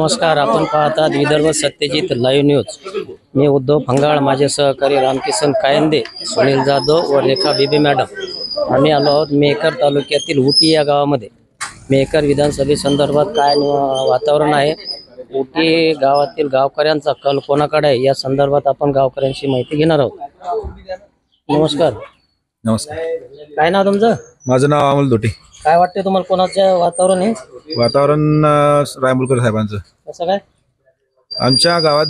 नमस्कार, आपण पाहतात विदर्भ सत्यजित लाईव्ह न्यूज। मी उद्धव फंगाळ, माझे सहकारी रामकिसन कायंदे, सुनील जाधव व रेखा बीबी मॅडम आम्ही आलो आहोत मेहकर तालुक्यातील उटी या गावामध्ये। मेहकर विधानसभेसंदर्भात काय वातावरण आहे, उटी गावातील गावकऱ्यांचा कल कोणाकडे आहे या संदर्भात आपण गावकऱ्यांशी माहिती घेणार आहोत। नमस्कार। नमस्कार। काय नाव तुमचं? माझं नाव अमोल दोटे। काय वाटते तुम्हाला, कोणाचं वातावरण आहे? वातावरण रायमुलकर साहेबांचं। कसं काय? आमच्या गावात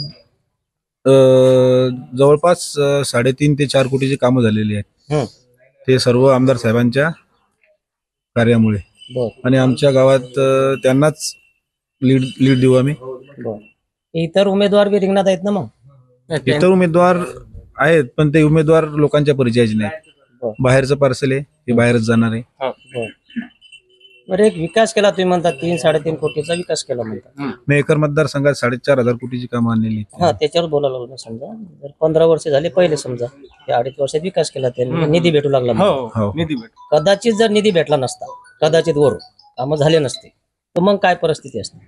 जवळपास 3.5 ते 4 कोटीची कामं झालेली आहेत। ते सर्व आमदार साहेबांच्या कार्यामुळे। आणि आमच्या गावात त्यांनाच लीड देऊ आम्ही। इतर उमेदवार बी रिंगणात आहेत ना? मग इतर उमेदवार आहेत, पण ते उमेदवार लोकांच्या परिचयाचे नाहीत। बाहेरचं पार्सल आहे, ते बाहेरच जाणार आहे। बरं, एक विकास केला तुम्ही म्हणता, 3-3.5 कोटीचा विकास केला म्हणता। मेहकर मतदारसंघात 4.5 कोटीची कामं आणलेली आहेत। त्याच्यावर बोलायला लागलो। समजा जर 15 वर्ष झाले, पहिले समजा या 2.5 वर्षात विकास केला, त्यांनी निधी भेटू लागला। कदाचित जर निधी भेटला नसता, कदाचित वरून कामं झाले नसते, तर मग काय परिस्थिती असते?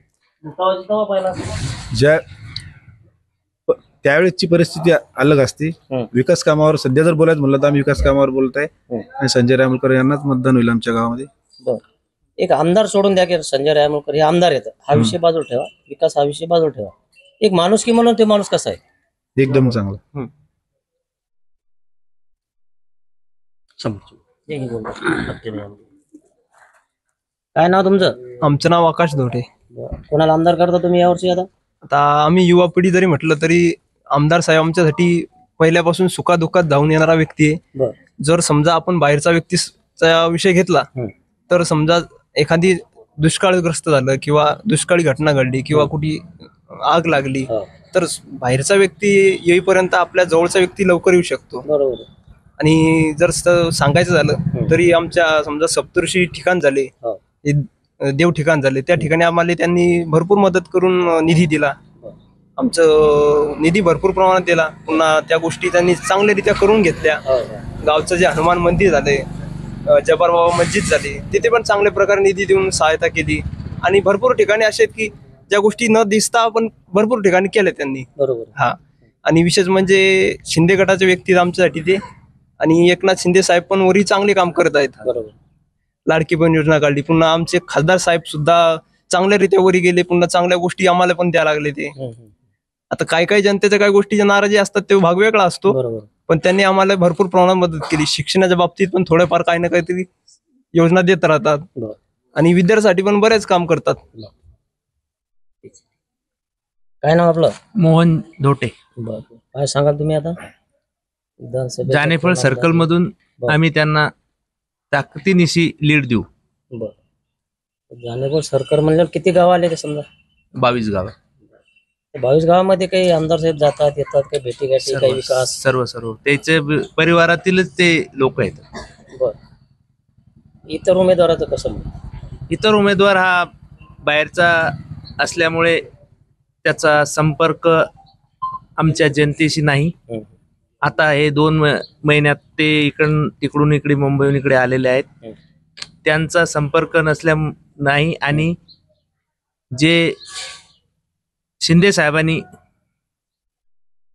त्यावेळेसची परिस्थिती अलग असते। विकास कामावर सध्या जर बोलायचं म्हणलं तर आम्ही विकास कामावर बोलत आहे, आणि संजय रायमुलकर यांनाच मतदान होईल आमच्या गावामध्ये। एक आमदार सोडून द्या की संजय रायमुलकर हे आमदार येतात, हा विषय बाजूला ठेवा, विकास हा विषय बाजूला ठेवा। एक माणूस की म्हणून ते माणूस कसा आहे? एकदम चांगला। काय नाव तुमचं? आमचं नाव आकाश धोटे। कोणाला आमदार करता तुम्ही यावर्षी? आता आम्ही युवा पिढी जरी म्हटलं तरी आमदार साहेब आमच्यासाठी पहिल्यापासून सुखादुःखात धावून येणारा व्यक्ती आहे। जर समजा आपण बाहेरचा व्यक्तीचा विषय घेतला तर समजा एखादी दुष्काळग्रस्त झालं किंवा दुष्काळी घटना घडली किंवा कुठे आग लागली, तर बाहेरचा व्यक्ती येईपर्यंत आपल्या जवळचा व्यक्ती लवकर येऊ शकतो। बरोबर। आणि जर सांगायचं झालं तरी आमच्या समजा सप्तऋषी ठिकाण झाले, देव ठिकाण झाले, त्या ठिकाणी आम्हाला त्यांनी भरपूर मदत करून निधी दिला। आमचं निधी भरपूर प्रमाणात दिला। पुन्हा त्या गोष्टी त्यांनी चांगल्यारीत्या करून घेतल्या। गावचं जे हनुमान मंदिर झाले, जब्बार बाबा मस्जिद झाली, तिथे पण चांगल्या प्रकारे निधी देऊन सहायता केली। आणि भरपूर ठिकाणी असे आहेत की ज्या गोष्टी न दिसता पण भरपूर ठिकाणी केल्या त्यांनी। बरोबर। आणि विशेष म्हणजे शिंदे गटाचे व्यक्ती आमच्यासाठी ते, आणि एकनाथ शिंदे साहेब पण वरी चांगले काम करत आहेत। बरोबर। लाडकी बहीण योजना काढली, पुन्हा आमचे खासदार साहेब सुद्धा चांगल्यारीत्या वरी गेले, पुन्हा चांगल्या गोष्टी आम्हाला पण द्यायला लागले ते। आता काही जनतेच्या काही गोष्टीच्या नाराजी असतात, ते भाग वेगळा असतो, पण त्यांनी आम्हाला भरपूर प्रमाणात मदत केली। शिक्षणाच्या बाबतीत पण थोडेफार काही ना काहीतरी योजना देत राहतात, आणि विद्यार्थ्यांसाठी पण बरेच काम करतात। काय नाव आपलं? मोहन धोटे। काय सांगाल तुम्ही आता? जानेफळ सर्कल मधून आम्ही त्यांना ताकदीनिशी लीड देऊ। जानेफळ सर्कल म्हणल्यावर किती गाव आले? समजा 22 गाव। 22 गावामध्ये काही आमदार साहेब जातात येतात, काही भेटी गाठी, काही विकास? सर्व त्याचे परिवारातीलच ते लोक आहेत। इतर उमेदवाराचं कसं? इतर उमेदवार हा बाहेरचा असल्यामुळे त्याचा संपर्क आमच्या जनतेशी नाही। आता हे 2 महिन्यात ते तिकडून इकडे मुंबईहून इकडे आलेले आहेत, त्यांचा संपर्क नाही। आणि जे शिंदे साहेबांनी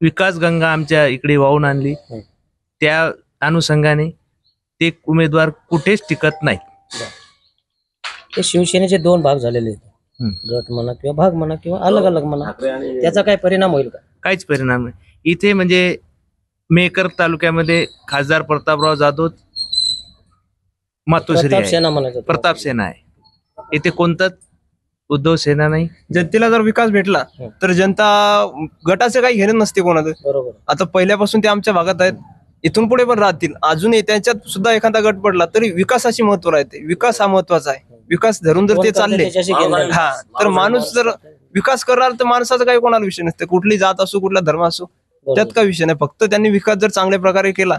विकास गंगा आमच्या इकडे वाहून आणली, त्या अनुषंगाने ते उमेदवार कुठेच टिकत नाही। ते शिवसेनेचे 2 भाग झालेले आहेत, गट म्हणा किंवा भाग म्हणा किंवा अलग अलग म्हणा, त्याचा काय परिणाम होईल का? काहीच परिणाम नाही। इथे म्हणजे मेहकर तालुक्यामध्ये खासदार प्रतापराव जाधव मातोश्री आहे, प्रताप सेना आहे। इथे कोणताच उद्धव सेना नाही। जनतेला जर विकास भेटला तर जनता गटाचे काही घेणं नसते कोणाचं। बरोबर। आता पहिल्यापासून ते आमच्या भागात आहेत, इथून पुढे पण राहतील। अजूनही त्यांच्यात सुद्धा एखादा गट पडला तरी विकासाची महत्व राहते। विकास हा महत्वाचा आहे। विकास धरून जर ते चालले तर माणूस जर विकास करणार तर माणसाचा काही कोणाला विषय नसते, कुठली जात असो, कुठला धर्म असो, त्यात काही विषय नाही। फक्त त्यांनी विकास जर चांगल्या प्रकारे केला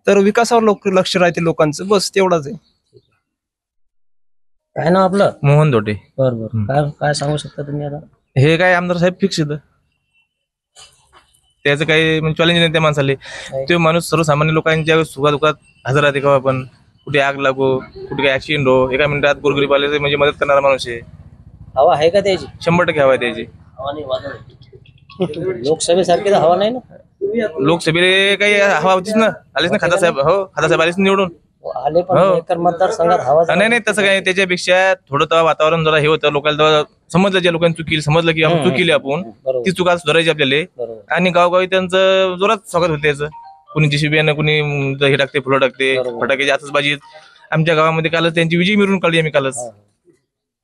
तर विकासावर लक्ष राहते लोकांचं, बस तेवढाच आहे। काय नाव आपलं? मोहन धोटे। बरोबर। काय सांगू शकता तुम्ही आता? हे काय आमदार साहेब फिक्स येतं, त्याचं काही चॅलेंज नाही त्या माणसाला। तो माणूस सर्वसामान्य लोकांच्या सुखादुखात हजर राहते। का आपण कुठे आग लागो, कुठे काही ऍक्सिडेंट हो, एका मिनिटात गोरगरीब आले म्हणजे मदत करणारा माणूस आहे। हवा आहे का त्याची? 100% हवा आहे त्याची. लोकसभेसारखी तर हवा नाही ना. लोकसभेला काही हवा होतीच ना, आलेच ना खासदार साहेब. हो, खासदार साहेब आलेच ना निवडून. आले पण हो. मेकर मतदारसंघात हवा नाही तसं काही. त्याच्यापेक्षा थोडं तेव्हा वातावरण जरा हे होतं, लोकांना तेव्हा समजलं, ज्या लोकांनी चूक केली, समजलं की आपण चूक केली, आपण ती चूक आज सुधारायची आपल्याला. बरोबर. आणि गावगावी त्यांचं जोरात स्वागत होतं त्याचं. कुणी JCB कुणी हे टाकते, फुलं टाकते, फटाके, आतषबाजी. आमच्या गावामध्ये कालच त्यांची विजय मिरवणूक काढली आम्ही कालच.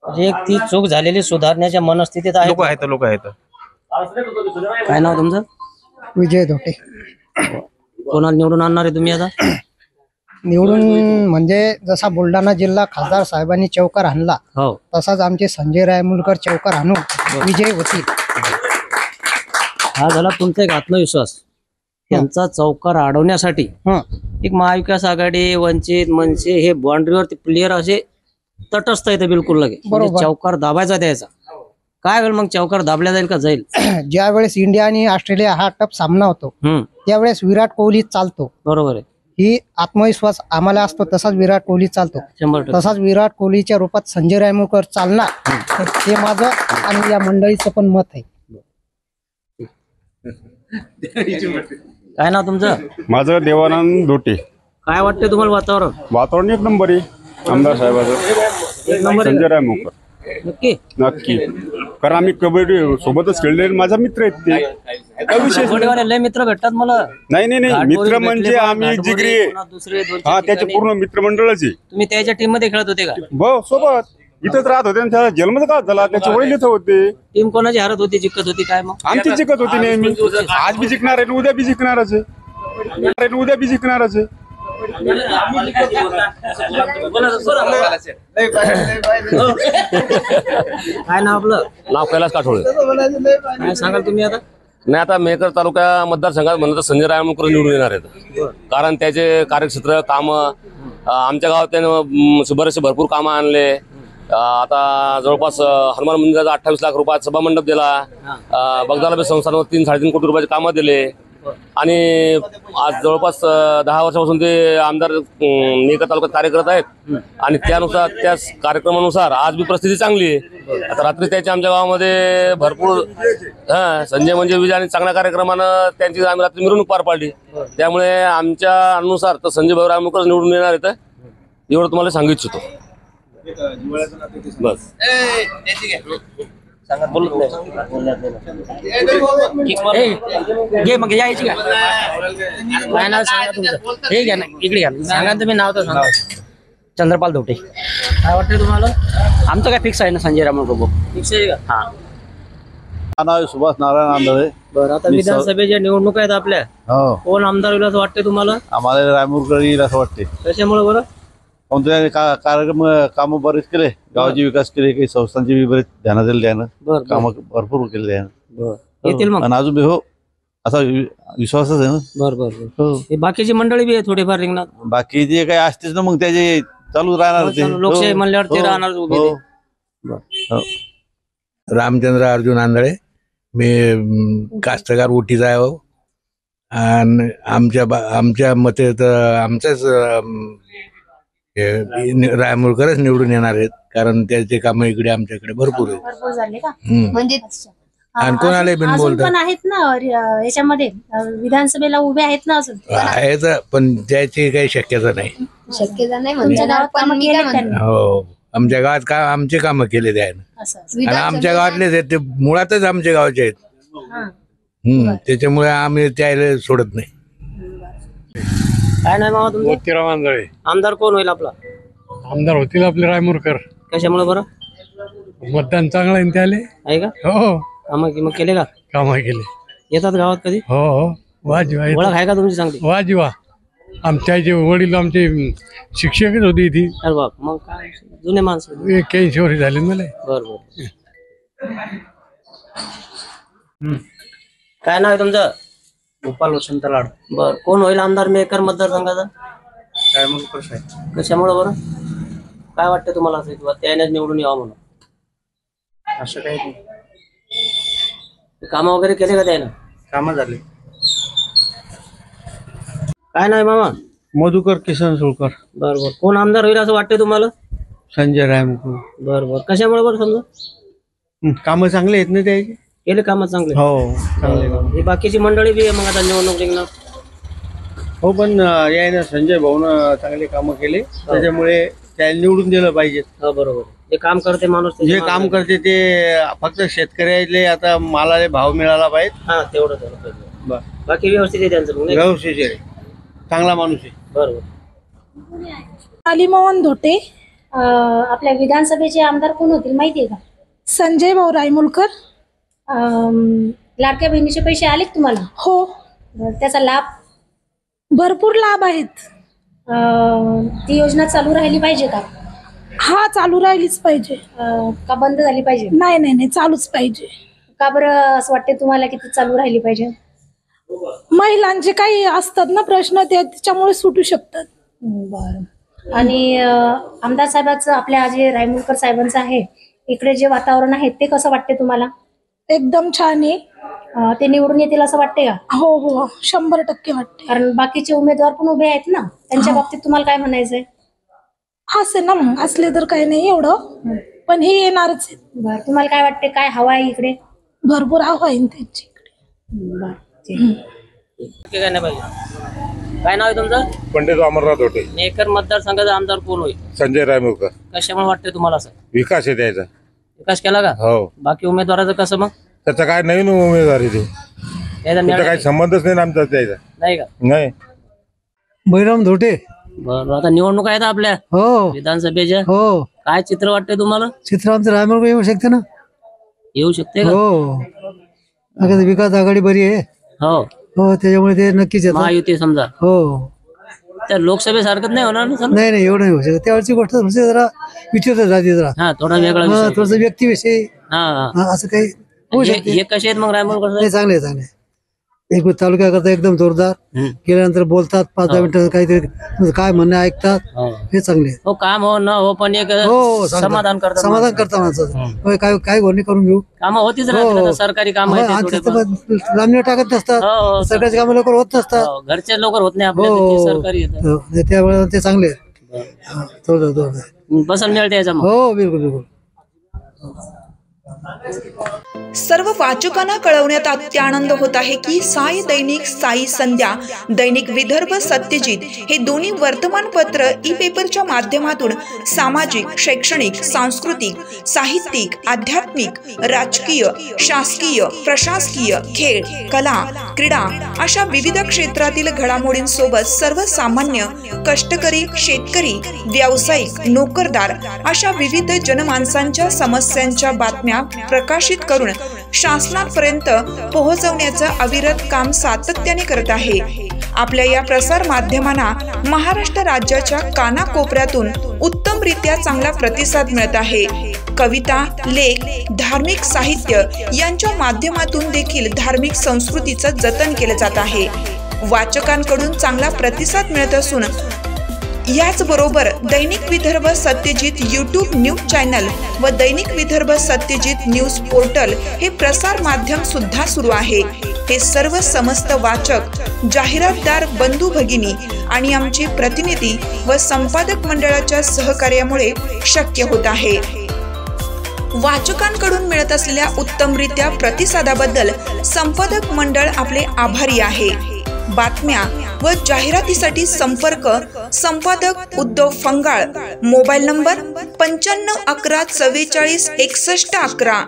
म्हणजे एक ती चूक झालेली सुधारण्याच्या मनस्थितीत आहे. लोक आहेत. काय नाव तुमचं? विजय धोटे. कोणाला निवडून आणणार आहे तुम्ही आता? निवडून म्हणजे जसा बुलढाणा जिल्हा खासदार साहेबांनी चौकार आणला हो, तसाच आमचे संजय रायमुलकर चौकार आणून विजय होतील. हा झाला तुमचा एक आत्मविश्वास. त्यांचा चौकार अडवण्यासाठी एक महाविकास आघाडी, वंचित, मनसे हे बाउंड्रीवर प्लेयर असे तटस्थ येते बिलकुल लगे. म्हणजे चौकार दाबायचा द्यायचा. काय होईल मग? चौकार दाबल्या जाईल का जाईल? ज्या वेळेस इंडिया आणि ऑस्ट्रेलिया हा टप सामना होतो त्यावेळेस विराट कोहली चालतो. बरोबर आहे. ही आत्मविश्वास आम्हाला असतो, तसाच विराट कोहली चालतो. 100%. तसाच विराट कोहलीच्या रूपात संजय रायमुलकर चालणार हे माझं आणि या मंडळीचं पण मत आहे. काय नाव तुमचं? माझं देवानंद धोटे. काय वाटतंय तुम्हाला वातावरण? वातावरण एक नंबर आहे आमदार साहेबाचं. एक नंबर संजय रायमुलकर नक्की. नक्की. कारण आम्ही कबड्डी सोबतच खेळले, माझा मित्र आहेत ते. काय विशेष कबड्डीवाले लय मित्र भेटतात मला. नाही मित्र म्हणजे आम्ही जिगरी आहे. दुसरे हा, त्याचे पूर्ण मित्रमंडळच आहे. तुम्ही त्याच्या टीम मध्ये खेळत होते का? भाऊ सोबत इथंच राहत होते. त्याला जन्मच का झाला, त्याचे वडील इथं होते. टीम कोणाची हरत होती, जिंकत होती काय मग? आमची जिंकत होती नेहमी. आज बी जिंकणार आहे, उद्या बी जिंकणारच आहे. उद्या बी जिंकणारच आहे. काय नाव आपलं? नाव कैलास काठोळे. काय सांगाल तुम्ही आता? नाही, आता मेकर तालुका मतदारसंघात म्हणलं तर संजय रायमुलकर निवडून येणार आहेत. कारण त्याचे कार्यक्षेत्र काम आमच्या गावात त्यानं बरेचसे भरपूर कामं आणले. आता जवळपास हनुमान मंदिराचा 28 लाख रुपयात सभा मंडप दिला. बगदालाबे संस्थानावर 3-3.5 कोटी रुपयाचे कामं दिले. आणि आज जवळपास 10 वर्षापासून ते आमदार मेकर तालुक्यात कार्य करत आहेत. आणि त्यानुसार त्या कार्यक्रमानुसार आज बी परिस्थिती चांगली आहे. आता रात्री त्याच्या आमच्या गावामध्ये भरपूर संजय म्हणजे विजय आणि चांगल्या कार्यक्रमानं त्यांची आम्ही रात्री मिरवणूक पार पाडली. त्यामुळे आमच्या अनुसार तर संजय भाऊ रायमुलकर निवडून येणार आहेत, एवढं तुम्हाला सांगू इच्छितो. बस. घे मग यायची का? काय नाव सांगा तुमचं? हे घ्या ना, इकडे घ्या. सांगा तुम्ही नाव तर सांगा. चंद्रपाल धोटे. काय वाटतंय तुम्हाला? आमचं काय फिक्स आहे ना संजय रामन फिक्स आहे का? हा. नाव सुभाष नारायण आंधळे. बरं, आता विधानसभेच्या निवडणूक आहेत आपल्या. हो, कोण आमदार होईल असं वाटतंय तुम्हाला? आम्हाला रायमुलकर येईल असं वाटते. कशामुळे बरं? कोणत्या कार्यक्रम कामं बरेच केले, गावाचे विकास केले, काही संस्थांचे बी बरेच ध्यानात दिले त्यानं. बरं कामं भरपूर केले त्यानं. बरं, येतील मग. आणि अजून बी हो असा विश्वासच आहे ना. बरं बरं. हो. हे बाकीची मंडळी बी आहे थोडीफार रिंगणात. बाकी जे काही असतेच ना मग त्याचे चालू राहणार ते. लोकशाही म्हणल्यावर ते राहणार उभे ते. रामचंद्र अर्जुन आंधळे. मी कास्तकार उठीचा आहे हो. आणि आमच्या मते तर आमच्याच रायमुलकरच निवडून येणार आहेत. कारण त्याचे काम इकडे आमच्याकडे भरपूर आहेत. झाले का? म्हणजे आणि कोणाला बिन बोलतात पण आहेत ना याच्यामध्ये विधानसभेला उभे आहेत ना अजून आहेत, पण त्याची काही शक्यता नाही. शक्यता नाही. तुमच्या गावात कामं केले त्यांनी? हो, आमच्या गावात आमचे कामं केले त्यानं. आणि आमच्या गावातलेच आहेत ते, मुळातच आमच्या गावाचे आहेत. त्याच्यामुळे आम्ही त्याला सोडत नाही. काय नाही मामा तुमचं? मोतीराम आंधळे. आमदार कोण होईल आपला? आमदार होतील आपले रायमुलकर. कशामुळे बरं? मतदान चांगलं आहे त्याले. आहे का? हो, कामं केले का? कामं केले. येतात गावात कधी? हो हो, वाजीवा. ओळख आहे का तुमची चांगली? वाजीवा. आमच्या जे वडील आमचे शिक्षकच होते इथे. अरे बाप, मग काय जुने माणसं. 81 वर्ष झाले मला. बरं. काय नाव आहे तुमचं? गोपाल वसंत लाड. बर, कोण होईल आमदार मेकर मतदारसंघाचा? रायमुलकर साहेब. कशामुळे बरं? काय वाटतं तुम्हाला असं किंवा त्यानेच निवडून यावं म्हणून? असं काही नाही. कामं वगैरे केले का त्यानं? कामं झाले. काय नाही मामा? मधुकर किसन सोळकर. बरोबर. कोण आमदार होईल असं वाटतंय तुम्हाला? संजय रायमुलकर. बरोबर. कशामुळे बरं समजा? कामं चांगले आहेत ना त्याचे. केले कामं चांगले. हो चांगले काम. ही बाकीची मंडळी बी आहे मग आता निवडणूक निघणार. हो पण याने संजय भाऊन चांगले कामं केले त्याच्यामुळे त्याला निवडून दिलं पाहिजे. हो बरोबर. जे काम करते माणूस जे काम करते ते फक्त शेतकऱ्याले आता मालाला भाव मिळाला पाहिजे. हा तेवढं झालं पाहिजे. बाकी व्यवस्थित आहे त्यांचं मग नाही का? व्यवस्थित आहे, चांगला माणूस आहे. बरोबर. अलीमोहन धोटे. आपल्या विधानसभेचे आमदार कोण होतील माहितीये का? संजय भाऊ रायमुलकर. लाडक्या बहिणीचे पैसे आले का तुम्हाला? हो त्याचा लाभ? भरपूर लाभ आहेत. ती योजना चालू राहिली पाहिजे का? हा चालू राहिलीच पाहिजे. का बंद झाली पाहिजे? नाही नाही नाही चालूच पाहिजे. का बरं असं वाटते तुम्हाला की ती चालू राहिली पाहिजे? महिलांचे काही असतात ना प्रश्न ते त्याच्यामुळे सुटू शकतात. बरं. आणि आमदार साहेबांचं आपल्या जे रायमुलकर साहेबांचं आहे इकडे जे वातावरण आहे ते कसं वाटते तुम्हाला? एकदम छान आहे. ते निवडून येतील असं वाटते का? हो हो 100% वाटते. कारण बाकीचे उमेदवार पण उभे आहेत ना त्यांच्या बाबतीत तुम्हाला काय म्हणायचंय? असे ना मग असले तर काही नाही एवढं पण हे येणारच आहे. बरं. तुम्हाला काय वाटते काय हवा आहे इकडे? भरपूर हवा आहे त्यांची इकडे. बरं ठीक. काय नाही पाहिजे. काय नाव आहे तुमचं? पंडित अमरनाथ धोटे. मेकर मतदारसंघाचा आमदार कोण होईल? संजय रायमुलकर. कशामुळे वाटते तुम्हाला असं? विकास आहे त्याचा. विकास केला का? हो. बाकी उमेदवाराचं कसं मग? त्याचा काय नवीन उमेदवार आहे त्याचा काही संबंधच नाही आमचा त्याचा. नाही का? नाही. बैराम धोटे. बरं. आता निवडणूक आहेत आपल्या हो विधानसभेच्या. हो काय चित्र वाटतंय तुम्हाला? चित्र आमचं रायमुलकर येऊ शकते ना. येऊ शकते का? हो विकास आघाडी बरी आहे. हो हो त्याच्यामुळे ते नक्कीच येतात. महायुती समजा. हो त्या लोकसभेसारखं नाही होणार ना समजा? नाही नाही एवढं नाही होऊ शकत. त्यावरची गोष्ट जरा विचारत राहते जरा. हा थोडा वेगळा विषय. थोडस व्यक्तिविषयी हा असं काही होऊ शकते. हे कसे आहेत मग रायमुलकर साहेब? नाही चांगले चांगले. एक तालुक्याकरता एकदम जोरदार. गेल्यानंतर बोलतात 5-10 मिनिटं काहीतरी काय म्हणणं ऐकतात. हे चांगले. हो काम हो न हो पण एक हो समाधान करतात. समाधान करता माणसाचं. काय काय गोष्टी करून घेऊ. कामं होतीच राहतात. सरकारी काम लांबणी टाकत नसतात. सरकारची कामं लवकर होत नसतात. घरचे लवकर होत नाही आपल्या सरकारी येतात. त्यामुळे ते चांगले आहेत. पसंत मिळते याचा मग. हो बिलकुल बिलकुल. सर्व वाचकांना कळवण्यात अत्यानंद होत आहे की साई दैनिक, साई संध्या, दैनिक विदर्भ सत्यजित हे दोन्ही वर्तमानपत्र ई पेपरच्या माध्यमातून सामाजिक, शैक्षणिक, सांस्कृतिक, साहित्यिक, आध्यात्मिक, राजकीय, शासकीय, प्रशासकीय, खेळ, कला, क्रीडा अशा विविध क्षेत्रातील घडामोडींसोबत सर्वसामान्य, कष्टकरी, शेतकरी, व्यावसायिक, नोकरदार अशा विविध जनमानसांच्या समस्यांच्या बातम्या प्रकाशित करून शासनापर्यंत पोहोचवण्याचं अविरत काम सातत्याने करत आहे. आपल्या या प्रसार माध्यमांना महाराष्ट्र राज्याच्या कानाकोपऱ्यातून उत्तमरित्या चांगला प्रतिसाद मिळत आहे. कविता, लेख, धार्मिक साहित्य यांच्या माध्यमातून देखील धार्मिक संस्कृतीचं जतन केलं जात आहे. वाचकांकडून चांगला प्रतिसाद मिळत असून याचबरोबर दैनिक Vidarbha Satyajit YouTube news channel व दैनिक विदर्भ सत्यजित न्यूज पोर्टल हे प्रसार माध्यम सुद्धा सुरू आहे. हे सर्व समस्त वाचक, जाहिरातदार बंधू भगिनी आणि आमचे प्रतिनिधी व संपादक मंडळाच्या सहकार्यामुळे शक्य होत आहे. वाचकांकडून मिळत असलेल्या उत्तमरित्या प्रतिसादाबद्दल संपादक मंडळ आपले आभारी आहे. बातम्या व जाहिरातीसाठी संपर्क संपादक उद्धव फंगाळ, मोबाईल नंबर 95 11 44 61 11.